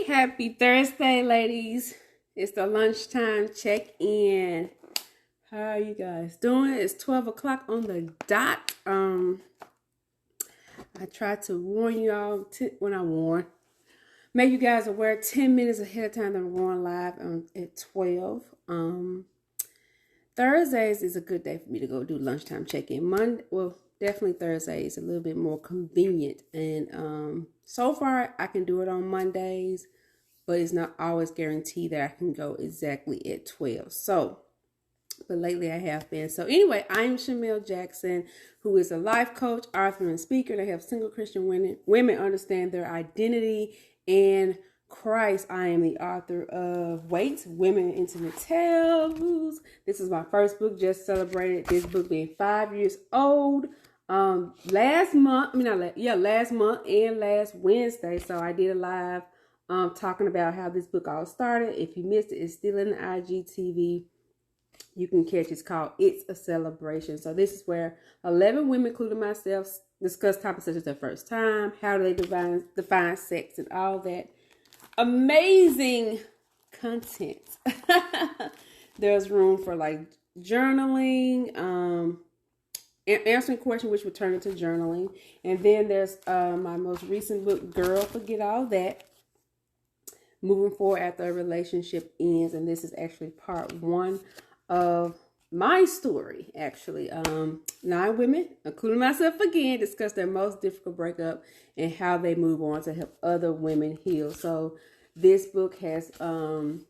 Happy Thursday, ladies. It's the lunchtime check-in. How are you guys doing? It's 12 o'clock on the dot. I tried to warn you all make you guys aware 10 minutes ahead of time that I'm going live at 12. Thursdays is a good day for me to go do lunchtime check-in. Monday, well, definitely Thursday is a little bit more convenient. And so far, I can do it on Mondays, but it's not always guaranteed that I can go exactly at 12. But lately I have been. So anyway, I'm Shamel Jackson, who is a life coach, author, and speaker to help single Christian women understand their identity in Christ. I am the author of Wait, Women in Intimate Tales. This is my first book, just celebrated this book being 5 years old. Last month and last Wednesday. So I did a live talking about how this book all started. If you missed it, it's still in the IGTV. You can catch. It's called It's a Celebration. So this is where 11 women, including myself, discuss topics such as their first time, how do they define sex, and all that amazing content. There's room for like journaling, answering questions, which would turn into journaling. And then there's my most recent book, Girl, Forget All That. Moving forward after a relationship ends. And this is actually part 1 of my story, actually. 9 women, including myself again, discuss their most difficult breakup and how they move on to help other women heal. So this book has the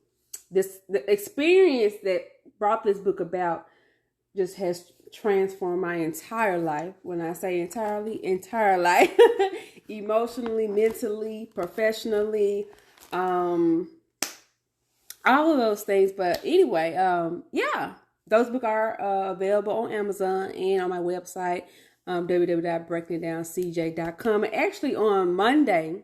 experience that brought this book about just has transformed my entire life. When I say entirely, entire life, emotionally, mentally, professionally, all of those things. But anyway, those books are available on Amazon and on my website, www.breakingitdowncj.com. And actually on Monday,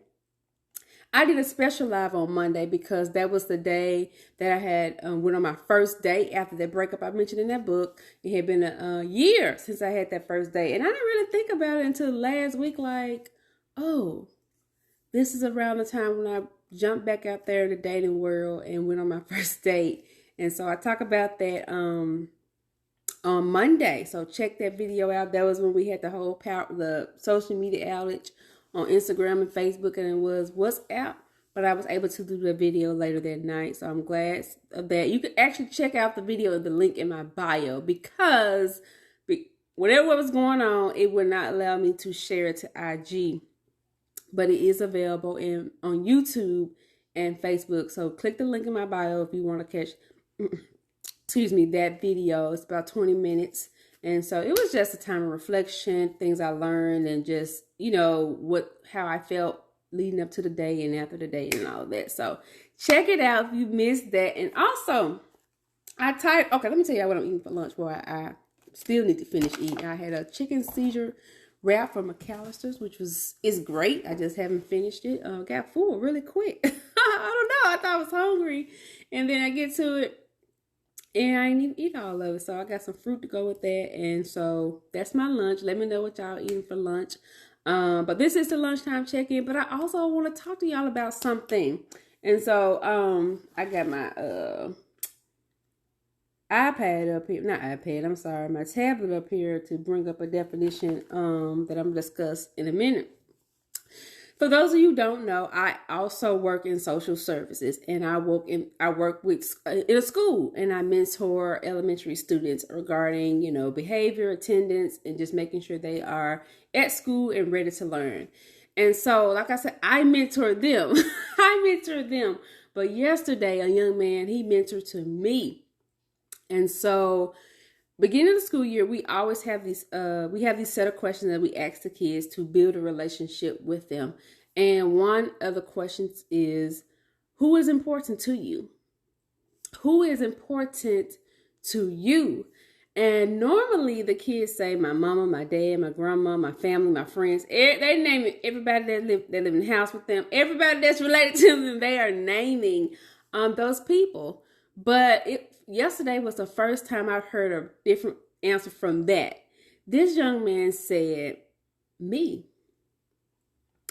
I did a special live on Monday because that was the day that I had went on my first date after that breakup I mentioned in that book. It had been a year since I had that first date. And I didn't really think about it until last week, like, oh, this is around the time when I jumped back out there in the dating world and went on my first date. And so I talk about that on Monday. So check that video out. That was when we had the social media outage on Instagram and Facebook, and it was WhatsApp. But I was able to do the video later that night. So I'm glad of that. You can actually check out the video at the link in my bio, because whatever was going on, it would not allow me to share it to IG. But it is available on YouTube and Facebook. So click the link in my bio if you want to catch, that video. It's about 20 minutes. And so it was just a time of reflection, things I learned, and just, how I felt leading up to the day and after the day and all of that. So check it out if you missed that. And also, okay, let me tell you what I'm eating for lunch. Boy, I still need to finish eating. I had a chicken Caesar wrap from McAllister's, which is great. I just haven't finished it. Got full really quick. I don't know. I thought I was hungry, and then I get to it, and I didn't even eat all of it. So I got some fruit to go with that, and so that's my lunch. Let me know what y'all eating for lunch. But this is the lunchtime check-in. But I also want to talk to y'all about something, and so I got my iPad up here, my tablet up here to bring up a definition that I'm going to discuss in a minute. For those of you who don't know, I also work in social services, and I work in a school, and I mentor elementary students regarding, behavior, attendance, and just making sure they are at school and ready to learn. And so, like I said, I mentor them. But yesterday, a young man, he mentored to me. And so, beginning of the school year, we always have these set of questions that we ask the kids to build a relationship with them. And one of the questions is, who is important to you? Who is important to you? And normally the kids say my mama, my dad, my grandma, my family, my friends. They name it. Everybody that live in the house with them, everybody that's related to them, they are naming those people. But yesterday was the first time I've heard a different answer from that. This young man said, me.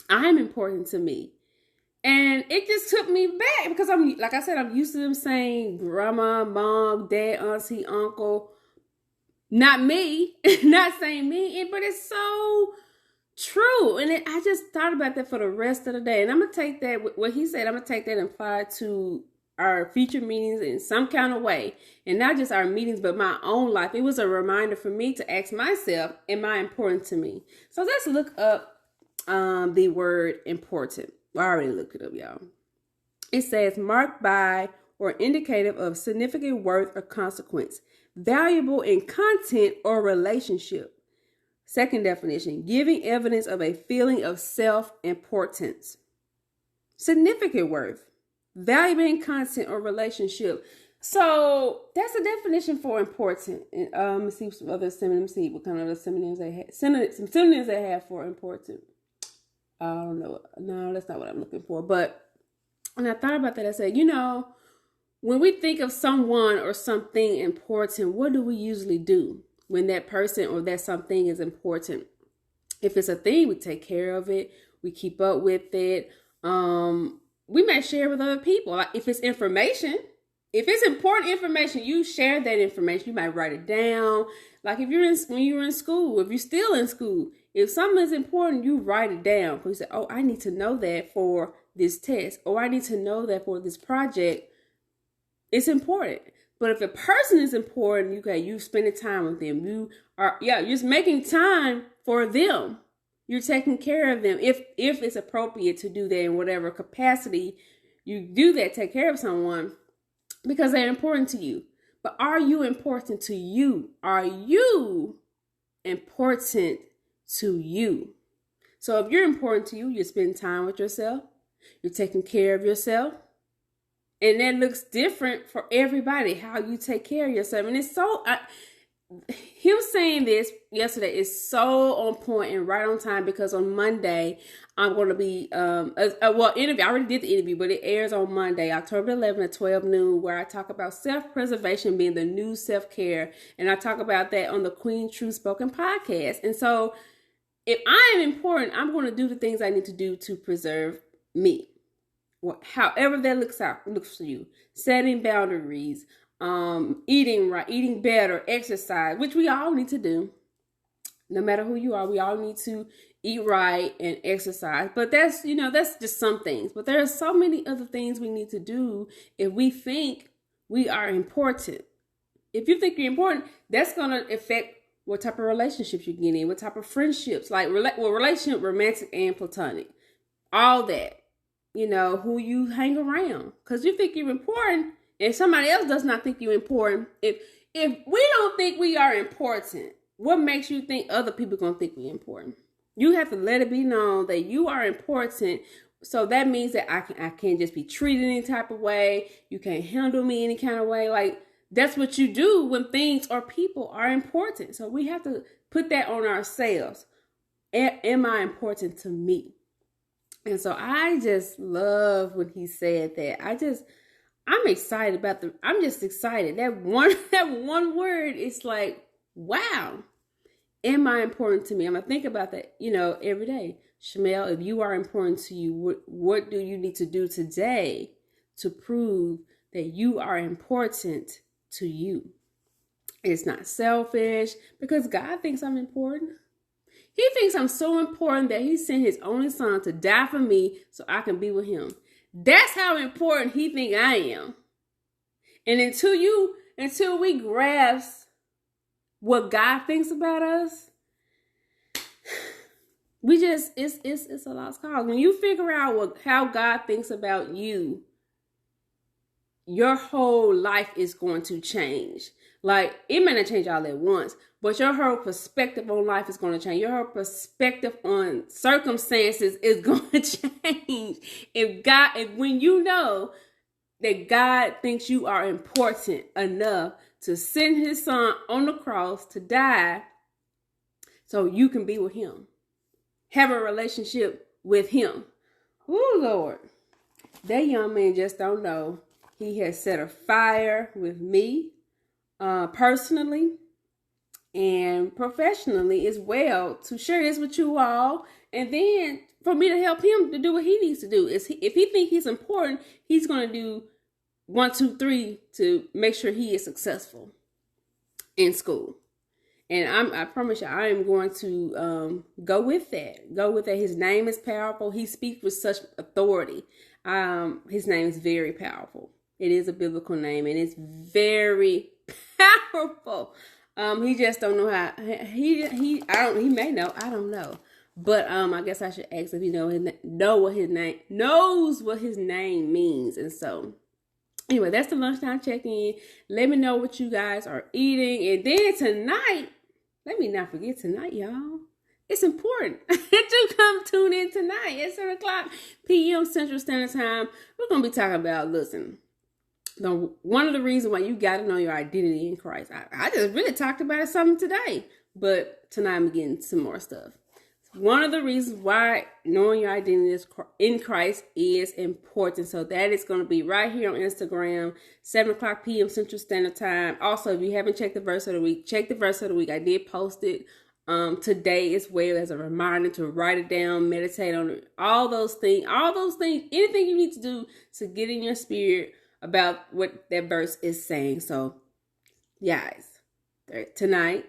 I'm important to me. And it just took me back because I'm, like I said, I'm used to them saying grandma, mom, dad, auntie, uncle. Not me, not saying me, but it's so true. And I just thought about that for the rest of the day. And I'm going to take that, what he said, I'm going to take that and apply it to our future meetings in some kind of way. And not just our meetings, but my own life. It was a reminder for me to ask myself, am I important to me? So let's look up the word important. I already looked it up, y'all. It says marked by or indicative of significant worth or consequence, valuable in content or relationship. Second definition, giving evidence of a feeling of self-importance. Significant worth, valuable in content or relationship. So that's a definition for important. And let's see some other synonyms. See what kind of other synonyms they have. Some synonyms they have for important. I don't know. No, that's not what I'm looking for. But when I thought about that, I said, when we think of someone or something important, what do we usually do when that person or that something is important? If it's a thing, we take care of it. We keep up with it. We may share with other people. Like if it's information, if it's important information, you share that information. You might write it down. Like when you were in school, if you're still in school, if something is important, you write it down. Because you say, oh, I need to know that for this test. Or I need to know that for this project. It's important. But if a person is important, you spending time with them. You're just making time for them. You're taking care of them. If it's appropriate to do that in whatever capacity you do that, take care of someone because they're important to you. But are you important to you? Are you important to you? So if you're important to you, you spend time with yourself. You're taking care of yourself. And that looks different for everybody, how you take care of yourself. And it's so, him saying this yesterday is so on point and right on time because on Monday, I'm going to be, interview. I already did the interview, but it airs on Monday, October 11th at 12 noon, where I talk about self-preservation being the new self-care. And I talk about that on the Queen True Spoken podcast. And so if I am important, I'm going to do the things I need to do to preserve me. However that looks for you, setting boundaries, eating right, eating better, exercise, which we all need to do. No matter who you are, we all need to eat right and exercise. But that's just some things. But there are so many other things we need to do if we think we are important. If you think you're important, that's going to affect what type of relationships you get in, what type of friendships, like relationship, romantic and platonic, all that. Who you hang around. Because you think you're important and somebody else does not think you're important. If we don't think we are important, what makes you think other people are going to think we're important? You have to let it be known that you are important. So that means that I can't just be treated any type of way. You can't handle me any kind of way. Like, that's what you do when things or people are important. So we have to put that on ourselves. Am I important to me? And so I just love when he said that. I'm excited I'm just excited. That one word is like, wow, am I important to me? I'm going to think about that, every day. Shamel, if you are important to you, what do you need to do today to prove that you are important to you? It's not selfish because God thinks I'm important. He thinks I'm so important that he sent his only son to die for me so I can be with him. That's how important he thinks I am. And until we grasp what God thinks about us, it's a lost cause. When you figure out how God thinks about you, your whole life is going to change. Like, it may not change all at once, but your whole perspective on life is going to change. Your whole perspective on circumstances is going to change. When you know that God thinks you are important enough to send his son on the cross to die so you can be with him. Have a relationship with him. Oh, Lord. That young man just don't know. He has set a fire with me. Personally and professionally as well, to share this with you all, and then for me to help him to do what he needs to do. If he think he's important, he's going to do 1, 2, 3 to make sure he is successful in school. And I promise you, I am going to go with that. Go with that. His name is powerful. He speaks with such authority. His name is very powerful. It is a biblical name, and it's very powerful. He just don't know how. He may know. I don't know. But I guess I should ask if he knows what his name means. And so, anyway, that's the lunchtime check-in. Let me know what you guys are eating, and then tonight. Let me not forget tonight, y'all. It's important to come tune in tonight at 7 o'clock p.m. Central Standard Time. We're going to be talking about, listen, one of the reasons why you got to know your identity in Christ. I just really talked about it something today, but tonight I'm getting some more stuff. One of the reasons why knowing your identity in Christ is important. So that is going to be right here on Instagram, 7 o'clock p.m. Central Standard Time. Also, if you haven't checked the verse of the week, check the verse of the week. I did post it today as well as a reminder to write it down, meditate on it, all those things, anything you need to do to get in your spirit about what that verse is saying. So, guys, tonight,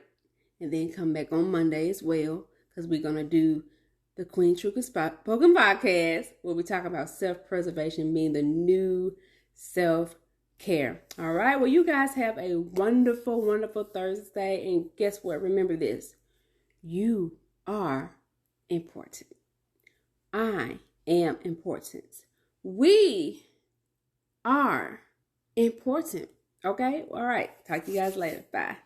and then come back on Monday as well, because we're going to do the Queen Truth Spoken podcast, where we talk about self-preservation being the new self-care. All right. Well, you guys have a wonderful, wonderful Thursday. And guess what? Remember this. You are important. I am important. We are important. Okay? All right. Talk to you guys later. Bye.